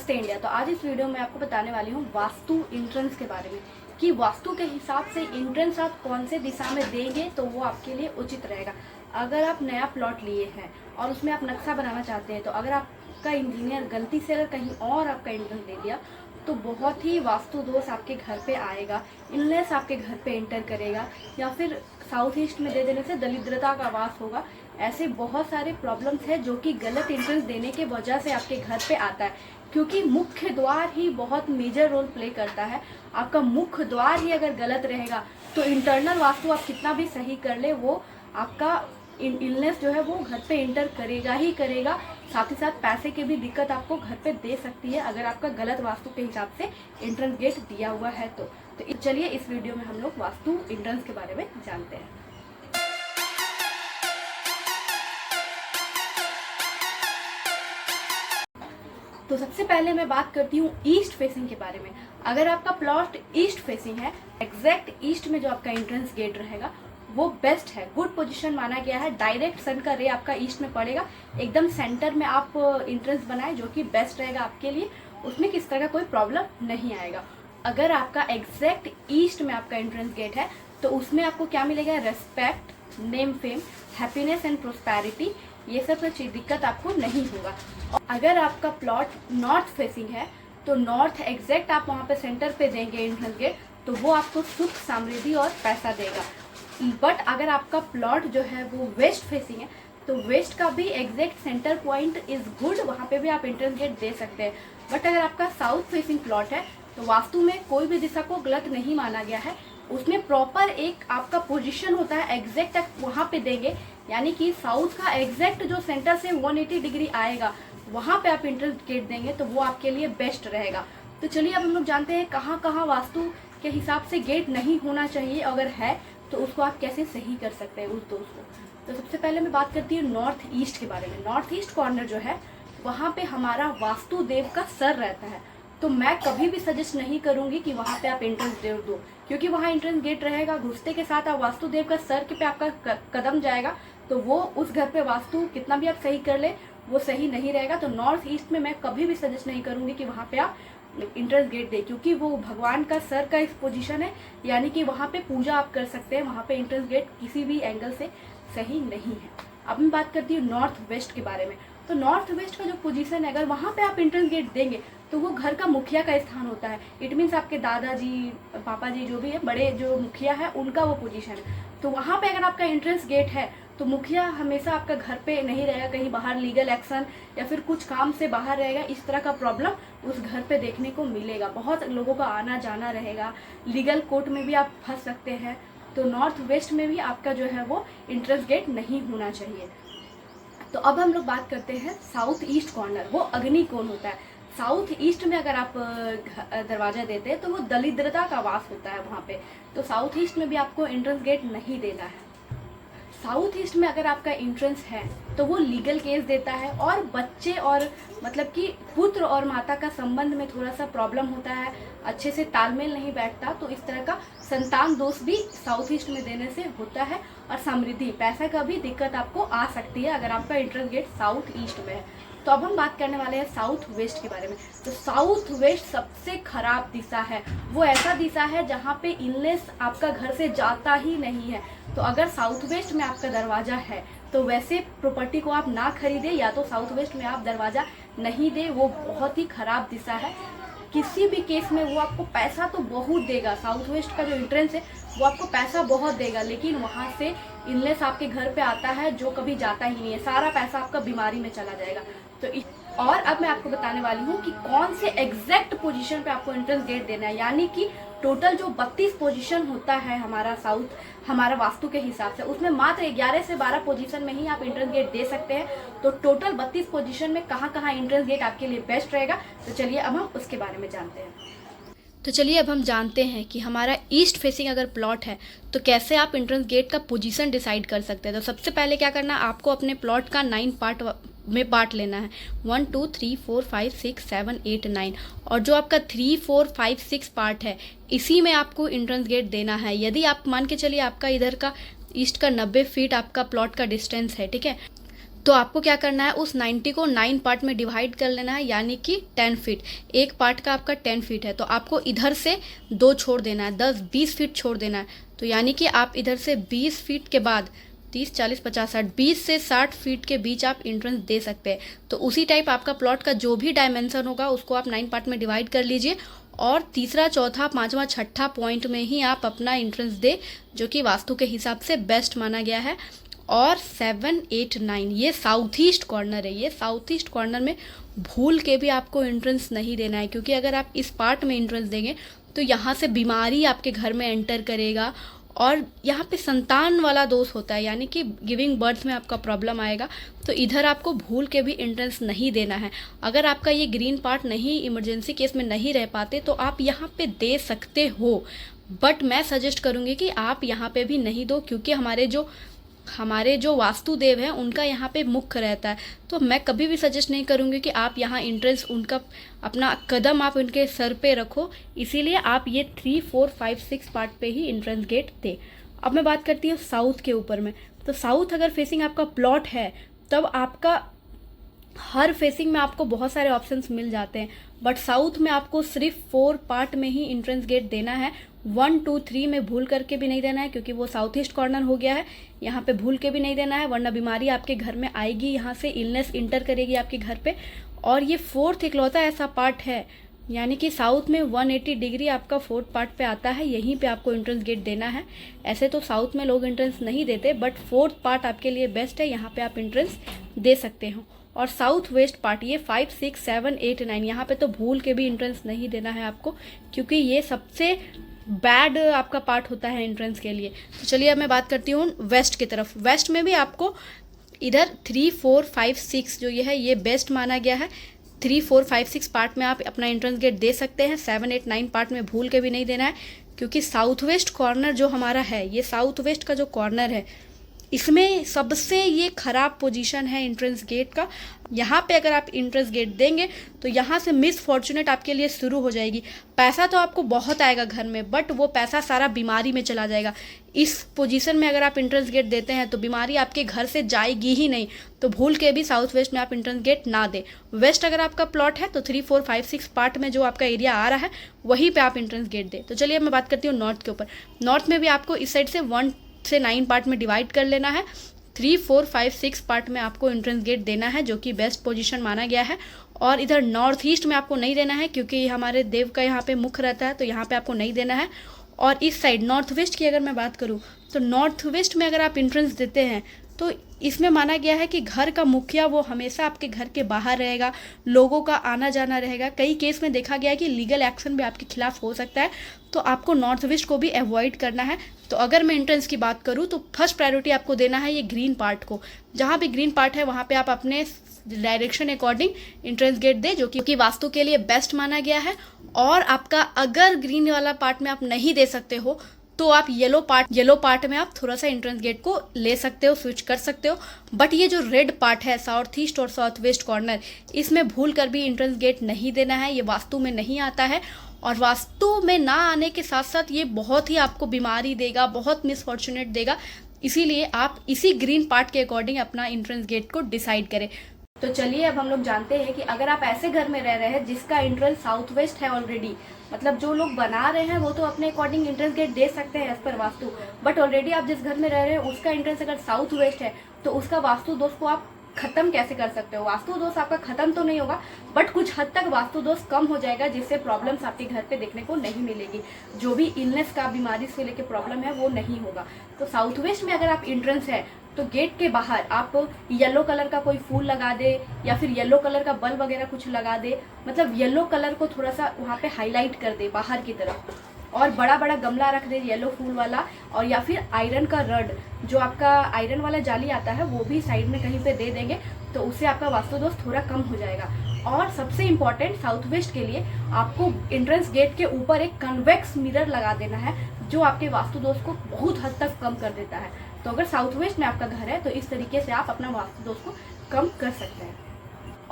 नमस्ते इंडिया। तो आज इस वीडियो में आपको बताने वाली हूँ वास्तु एंट्रेंस के बारे में कि वास्तु के हिसाब से एंट्रेंस आप कौन से दिशा में देंगे तो वो आपके लिए उचित रहेगा। अगर आप नया प्लॉट लिए हैं और उसमें आप नक्शा बनाना चाहते हैं, तो अगर आपका इंजीनियर गलती से अगर कहीं और आपका एंट्रेंस दे दिया तो बहुत ही वास्तु दोष आपके घर पे आएगा, इलनेस आपके घर पे एंटर करेगा, या फिर साउथ ईस्ट में दे देने से दरिद्रता का वास होगा। ऐसे बहुत सारे प्रॉब्लम्स हैं जो कि गलत एंट्रेंस देने के वजह से आपके घर पे आता है, क्योंकि मुख्य द्वार ही बहुत मेजर रोल प्ले करता है। आपका मुख्य द्वार ही अगर गलत रहेगा तो इंटरनल वास्तु आप कितना भी सही कर ले, वो आपका इलनेस जो है वो घर पे एंटर करेगा ही करेगा। साथ ही साथ पैसे की भी दिक्कत आपको घर पे दे सकती है अगर आपका गलत वास्तु के हिसाब से एंट्रेंस गेट दिया हुआ है। तो चलिए इस वीडियो में हम लोग वास्तु एंट्रेंस के बारे में जानते हैं। तो सबसे पहले मैं बात करती हूँ ईस्ट फेसिंग के बारे में। अगर आपका प्लॉट ईस्ट फेसिंग है, एग्जैक्ट ईस्ट में जो आपका एंट्रेंस गेट रहेगा वो बेस्ट है, गुड पोजीशन माना गया है। डायरेक्ट सन का रे आपका ईस्ट में पड़ेगा, एकदम सेंटर में आप एंट्रेंस बनाए जो कि बेस्ट रहेगा आपके लिए, उसमें किस तरह का कोई प्रॉब्लम नहीं आएगा। अगर आपका एग्जैक्ट ईस्ट में आपका एंट्रेंस गेट है तो उसमें आपको क्या मिलेगा? Respect, name fame, happiness and prosperity, ये सब दिक्कत आपको नहीं होगा। और अगर आपका प्लॉट नॉर्थ फेसिंग है तो नॉर्थ एग्जैक्ट आप वहाँ पे सेंटर पे देंगे एंट्रेंस गेट तो वो आपको सुख, समृद्धि और पैसा देगा। बट अगर आपका प्लॉट जो है वो वेस्ट फेसिंग है तो वेस्ट का भी exact centre point is good, वहाँ पे भी आप एंट्रेंस गेट दे सकते हैं। बट अगर आपका साउथ फेसिंग प्लॉट है तो वास्तु में कोई भी दिशा को गलत नहीं माना गया है, उसमें प्रॉपर एक आपका पोजीशन होता है, एग्जैक्ट आप वहाँ पे देंगे, यानी कि साउथ का एग्जैक्ट जो सेंटर से 180 डिग्री आएगा वहाँ पे आप एंट्रेंस गेट देंगे तो वो आपके लिए बेस्ट रहेगा। तो चलिए अब हम लोग जानते हैं कहाँ कहाँ वास्तु के हिसाब से गेट नहीं होना चाहिए, अगर है तो उसको आप कैसे सही कर सकते हैं उस दोष को। तो सबसे पहले मैं बात करती हूँ नॉर्थ ईस्ट के बारे में। नॉर्थ ईस्ट कॉर्नर जो है वहाँ पे हमारा वास्तु देव का सर रहता है, तो मैं कभी भी सजेस्ट नहीं करूंगी कि वहाँ पे आप एंट्रेंस गेट दो, क्योंकि वहाँ एंट्रेंस गेट रहेगा, घुसते के साथ आप वास्तु देव का सर के पे आपका कदम जाएगा तो वो उस घर पे वास्तु कितना भी आप सही कर ले वो सही नहीं रहेगा। तो नॉर्थ ईस्ट में मैं कभी भी सजेस्ट नहीं करूंगी कि वहाँ पे आप एंट्रेंस गेट दे, क्योंकि वो भगवान का सर का पोजीशन है, यानी कि वहाँ पे पूजा आप कर सकते हैं, वहाँ पे एंट्रेंस गेट किसी भी एंगल से सही नहीं है। अब मैं बात करती हूँ नॉर्थ वेस्ट के बारे में। तो नॉर्थ वेस्ट का जो पोजीशन है, अगर वहाँ पे आप एंट्रेंस गेट देंगे तो वो घर का मुखिया का स्थान होता है। इट मीन्स आपके दादाजी, पापा जी जो भी है, बड़े जो मुखिया है उनका वो पोजीशन है। तो वहाँ पे अगर आपका एंट्रेंस गेट है तो मुखिया हमेशा आपका घर पे नहीं रहेगा, कहीं बाहर लीगल एक्शन या फिर कुछ काम से बाहर रहेगा, इस तरह का प्रॉब्लम उस घर पे देखने को मिलेगा। बहुत लोगों का आना जाना रहेगा, लीगल कोर्ट में भी आप फंस सकते हैं। तो नॉर्थ वेस्ट में भी आपका जो है वो एंट्रेंस गेट नहीं होना चाहिए। तो अब हम लोग बात करते हैं साउथ ईस्ट कॉर्नर, वो अग्नि कोण होता है। साउथ ईस्ट में अगर आप दरवाजा देते हैं तो वो दरिद्रता का वास होता है वहाँ पे, तो साउथ ईस्ट में भी आपको एंट्रेंस गेट नहीं देना है। साउथ ईस्ट में अगर आपका एंट्रेंस है तो वो लीगल केस देता है, और बच्चे और मतलब कि पुत्र और माता का संबंध में थोड़ा सा प्रॉब्लम होता है, अच्छे से तालमेल नहीं बैठता, तो इस तरह का संतान दोष भी साउथ ईस्ट में देने से होता है। और समृद्धि, पैसा का भी दिक्कत आपको आ सकती है अगर आपका एंट्रेंस गेट साउथ ईस्ट में है। तो अब हम बात करने वाले हैं साउथ वेस्ट के बारे में। तो साउथ वेस्ट सबसे खराब दिशा है, वो ऐसा दिशा है जहाँ पे इलनेस आपका घर से जाता ही नहीं है। तो अगर साउथ वेस्ट में आपका दरवाजा है तो वैसे प्रॉपर्टी को आप ना खरीदे, या तो साउथ वेस्ट में आप दरवाजा नहीं दे, वो बहुत ही खराब दिशा है। किसी भी केस में वो आपको पैसा तो बहुत देगा, साउथ वेस्ट का जो एंट्रेंस है वो आपको पैसा बहुत देगा, लेकिन वहाँ से इलनेस आपके घर पे आता है जो कभी जाता ही नहीं है, सारा पैसा आपका बीमारी में चला जाएगा। तो और अब मैं आपको बताने वाली हूँ कि कौन से एग्जैक्ट पोजीशन पे आपको एंट्रेंस गेट देना है, यानी कि टोटल जो 32 पोजीशन होता है हमारा वास्तु के हिसाब से, उसमें मात्र 11 से 12 पोजीशन में ही आप एंट्रेंस गेट दे सकते हैं। तो टोटल 32 पोजीशन में कहाँ कहाँ एंट्रेंस गेट आपके लिए बेस्ट रहेगा, तो चलिए अब हम उसके बारे में जानते हैं। तो चलिए अब हम जानते हैं कि हमारा ईस्ट फेसिंग अगर प्लॉट है तो कैसे आप एंट्रेंस गेट का पोजीशन डिसाइड कर सकते हैं। तो सबसे पहले क्या करना है, आपको अपने प्लॉट का 9 पार्ट में बांट लेना है, 1 2 3 4 5 6 7 8 9, और जो आपका 3 4 5 6 पार्ट है इसी में आपको एंट्रेंस गेट देना है। यदि आप मान के चलिए आपका इधर का ईस्ट का 90 फीट आपका प्लॉट का डिस्टेंस है, ठीक है, तो आपको क्या करना है, उस 90 को 9 पार्ट में डिवाइड कर लेना है, यानी कि 10 फीट। एक पार्ट का आपका 10 फीट है, तो आपको इधर से 2 छोड़ देना है, 10-20 फीट छोड़ देना है। तो यानी कि आप इधर से 20 फीट के बाद 30, 40, 50, 60, 20 से 60 फीट के बीच आप एंट्रेंस दे सकते हैं। तो उसी टाइप आपका प्लॉट का जो भी डायमेंशन होगा उसको आप 9 पार्ट में डिवाइड कर लीजिए, और तीसरा, चौथा, पांचवा, छठा पॉइंट में ही आप अपना एंट्रेंस दे, जो कि वास्तु के हिसाब से बेस्ट माना गया है। और 7, 8, 9 ये साउथ ईस्ट कॉर्नर है। ये साउथ ईस्ट कॉर्नर में भूल के भी आपको एंट्रेंस नहीं देना है, क्योंकि अगर आप इस पार्ट में एंट्रेंस देंगे तो यहाँ से बीमारी आपके घर में एंटर करेगा, और यहाँ पे संतान वाला दोष होता है, यानी कि गिविंग बर्थ में आपका प्रॉब्लम आएगा। तो इधर आपको भूल के भी एंट्रेंस नहीं देना है। अगर आपका ये ग्रीन पार्ट नहीं, इमरजेंसी केस में नहीं रह पाते, तो आप यहाँ पे दे सकते हो, बट मैं सजेस्ट करूँगी कि आप यहाँ पे भी नहीं दो, क्योंकि हमारे जो वास्तुदेव हैं उनका यहाँ पे मुख्य रहता है। तो मैं कभी भी सजेस्ट नहीं करूँगी कि आप यहाँ एंट्रेंस उनका अपना कदम आप उनके सर पे रखो, इसीलिए आप ये 3, 4, 5, 6 पार्ट पे ही एंट्रेंस गेट दे। अब मैं बात करती हूँ साउथ के ऊपर में। तो साउथ अगर फेसिंग आपका प्लॉट है, तब आपका हर फेसिंग में आपको बहुत सारे ऑप्शंस मिल जाते हैं, बट साउथ में आपको सिर्फ 4 पार्ट में ही एंट्रेंस गेट देना है। 1, 2, 3 में भूल करके भी नहीं देना है, क्योंकि वो साउथ ईस्ट कॉर्नर हो गया है। यहाँ पे भूल के भी नहीं देना है, वरना बीमारी आपके घर में आएगी, यहाँ से इलनेस इंटर करेगी आपके घर पे। और ये 4th इकलौता ऐसा पार्ट है, यानी कि साउथ में 180 डिग्री आपका 4th पार्ट पे आता है, यहीं पे आपको एंट्रेंस गेट देना है। ऐसे तो साउथ में लोग एंट्रेंस नहीं देते, बट 4th पार्ट आपके लिए बेस्ट है, यहाँ पे आप एंट्रेंस दे सकते हो। और साउथ वेस्ट पार्ट ये 5, 6, 7, 8, 9 यहाँ पे तो भूल के भी एंट्रेंस नहीं देना है आपको, क्योंकि ये सबसे बैड आपका पार्ट होता है एंट्रेंस के लिए। तो चलिए अब मैं बात करती हूँ वेस्ट की तरफ। वेस्ट में भी आपको इधर 3, 4, 5, 6 जो ये है ये बेस्ट माना गया है। 3, 4, 5, 6 पार्ट में आप अपना एंट्रेंस गेट दे सकते हैं। 7, 8, 9 पार्ट में भूल के भी नहीं देना है, क्योंकि साउथ वेस्ट कॉर्नर जो हमारा है, ये साउथ वेस्ट का जो कॉर्नर है, इसमें सबसे ये खराब पोजीशन है एंट्रेंस गेट का। यहाँ पे अगर आप एंट्रेंस गेट देंगे तो यहाँ से मिस फॉर्चुनेट आपके लिए शुरू हो जाएगी। पैसा तो आपको बहुत आएगा घर में, बट वो पैसा सारा बीमारी में चला जाएगा। इस पोजीशन में अगर आप एंट्रेंस गेट देते हैं तो बीमारी आपके घर से जाएगी ही नहीं। तो भूल के भी साउथ वेस्ट में आप एंट्रेंस गेट ना दें। वेस्ट अगर आपका प्लॉट है तो 3, 4, 5, 6 पार्ट में जो आपका एरिया आ रहा है वहीं पर आप एंट्रेंस गेट दें। तो चलिए अब मैं बात करती हूँ नॉर्थ के ऊपर। नॉर्थ में भी आपको इस साइड से 1 से 9 पार्ट में डिवाइड कर लेना है। 3, 4, 5, 6 पार्ट में आपको एंट्रेंस गेट देना है, जो कि बेस्ट पोजीशन माना गया है। और इधर नॉर्थ ईस्ट में आपको नहीं देना है, क्योंकि हमारे देव का यहाँ पे मुख रहता है, तो यहाँ पे आपको नहीं देना है। और इस साइड नॉर्थ वेस्ट की अगर मैं बात करूँ तो नॉर्थ वेस्ट में अगर आप एंट्रेंस देते हैं तो इसमें माना गया है कि घर का मुखिया वो हमेशा आपके घर के बाहर रहेगा, लोगों का आना जाना रहेगा। कई केस में देखा गया है कि लीगल एक्शन भी आपके खिलाफ हो सकता है, तो आपको नॉर्थ वेस्ट को भी अवॉइड करना है। तो अगर मैं एंट्रेंस की बात करूँ तो फर्स्ट प्रायोरिटी आपको देना है ये ग्रीन पार्ट को। जहाँ भी ग्रीन पार्ट है वहाँ पे आप अपने डायरेक्शन अकॉर्डिंग एंट्रेंस गेट दे, जो कि वास्तु के लिए बेस्ट माना गया है। और आपका अगर ग्रीन वाला पार्ट में आप नहीं दे सकते हो तो आप येलो पार्ट में आप थोड़ा सा एंट्रेंस गेट को ले सकते हो, स्विच कर सकते हो। बट ये जो रेड पार्ट है साउथ ईस्ट और साउथ वेस्ट कॉर्नर, इसमें भूल कर भी एंट्रेंस गेट नहीं देना है। ये वास्तु में नहीं आता है, और वास्तु में ना आने के साथ साथ ये बहुत ही आपको बीमारी देगा, बहुत मिसफॉर्चुनेट देगा। इसीलिए आप इसी ग्रीन पार्ट के अकॉर्डिंग अपना एंट्रेंस गेट को डिसाइड करें। तो चलिए अब हम लोग जानते हैं कि अगर आप ऐसे घर में रह रहे हैं जिसका एंट्रेंस साउथ वेस्ट है ऑलरेडी, मतलब जो लोग बना रहे हैं वो तो अपने अकॉर्डिंग एंट्रेंस गेट दे सकते हैं as per vastu, but already आप जिस घर में रह रहे हैं उसका एंट्रेंस अगर साउथ वेस्ट है तो उसका वास्तु दोष को आप खत्म कैसे कर सकते हो। वास्तु दोष आपका खत्म तो नहीं होगा, बट कुछ हद तक वास्तु दोष कम हो जाएगा, जिससे प्रॉब्लम्स आपके घर पे देखने को नहीं मिलेगी। जो भी इलनेस का, बीमारी से लेके प्रॉब्लम है वो नहीं होगा। तो साउथ वेस्ट में अगर आप एंट्रेंस है तो गेट के बाहर आप येलो कलर का कोई फूल लगा दे, या फिर येलो कलर का बल्ब वगैरह कुछ लगा दे, मतलब येलो कलर को थोड़ा सा वहाँ पे हाईलाइट कर दे बाहर की तरफ। और बड़ा बड़ा गमला रख दे येलो फूल वाला, और या फिर आयरन का रड, जो आपका आयरन वाला जाली आता है वो भी साइड में कहीं पे दे देंगे, तो उससे आपका वास्तु दोष थोड़ा कम हो जाएगा। और सबसे इम्पॉर्टेंट साउथ वेस्ट के लिए आपको एंट्रेंस गेट के ऊपर एक कन्वेक्स मिरर लगा देना है, जो आपके वास्तु दोष को बहुत हद तक कम कर देता है। तो अगर साउथ वेस्ट में आपका घर है तो इस तरीके से आप अपना वास्तु दोष को कम कर सकते हैं।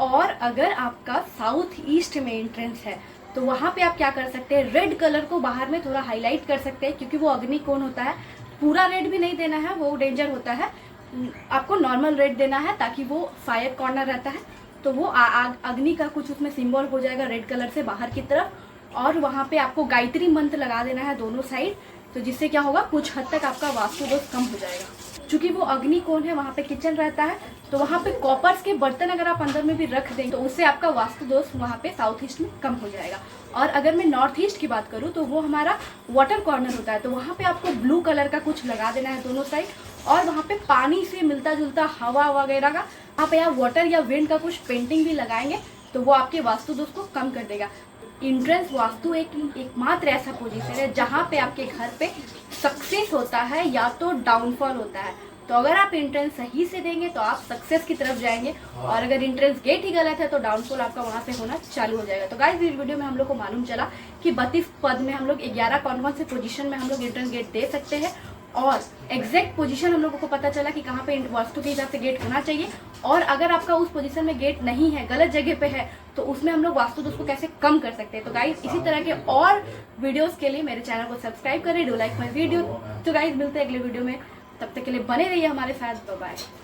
और अगर आपका साउथ ईस्ट में एंट्रेंस है तो वहाँ पे आप क्या कर सकते हैं, रेड कलर को बाहर में थोड़ा हाईलाइट कर सकते हैं, क्योंकि वो अग्नि कोण होता है। पूरा रेड भी नहीं देना है, वो डेंजर होता है, आपको नॉर्मल रेड देना है ताकि वो फायर कॉर्नर रहता है तो वो अग्नि का कुछ उसमें सिंबल हो जाएगा रेड कलर से बाहर की तरफ। और वहाँ पे आपको गायत्री मंत्र लगा देना है दोनों साइड, तो जिससे क्या होगा कुछ हद तक आपका वास्तु दोष कम हो जाएगा। चूंकि वो अग्नि कोण है, वहाँ पे किचन रहता है, तो वहाँ पे कॉपर्स के बर्तन अगर आप अंदर में भी रख दें तो उससे आपका वास्तु दोष वहाँ पे साउथ ईस्ट में कम हो जाएगा। और अगर मैं नॉर्थ ईस्ट की बात करूँ तो वो हमारा वाटर कॉर्नर होता है, तो वहाँ पे आपको ब्लू कलर का कुछ लगा देना है दोनों साइड। और वहाँ पे पानी से मिलता जुलता हवा वगैरह का वहाँ पे आप वाटर या विंड का कुछ पेंटिंग भी लगाएंगे तो वो आपके वास्तु दोष को कम कर देगा। इंट्रेंस वास्तु एकमात्र ऐसा पोजीशन है जहाँ पे आपके घर पे सक्सेस होता है या तो डाउनफॉल होता है। तो अगर आप एंट्रेंस सही से देंगे तो आप सक्सेस की तरफ जाएंगे, और अगर एंट्रेंस गेट ही गलत है तो डाउनफॉल आपका वहां से होना चालू हो जाएगा। तो गाइस इस वीडियो में हम लोग को मालूम चला कि 32 पद में हम लोग 11 कौन से पोजीशन में हम लोग एंट्रेंस गेट दे सकते हैं, और एग्जैक्ट पोजीशन हम लोगों को पता चला कि कहाँ पे वास्तु के हिसाब से गेट होना चाहिए। और अगर आपका उस पोजीशन में गेट नहीं है, गलत जगह पे है, तो उसमें हम लोग वास्तु दोष को कैसे कम कर सकते हैं। तो गाइस इसी तरह के और वीडियोस के लिए मेरे चैनल को सब्सक्राइब करें, डू लाइक माय वीडियो। तो गाइस मिलते हैं अगले वीडियो में, तब तक के लिए बने रहिए हमारे साथ। Bye bye.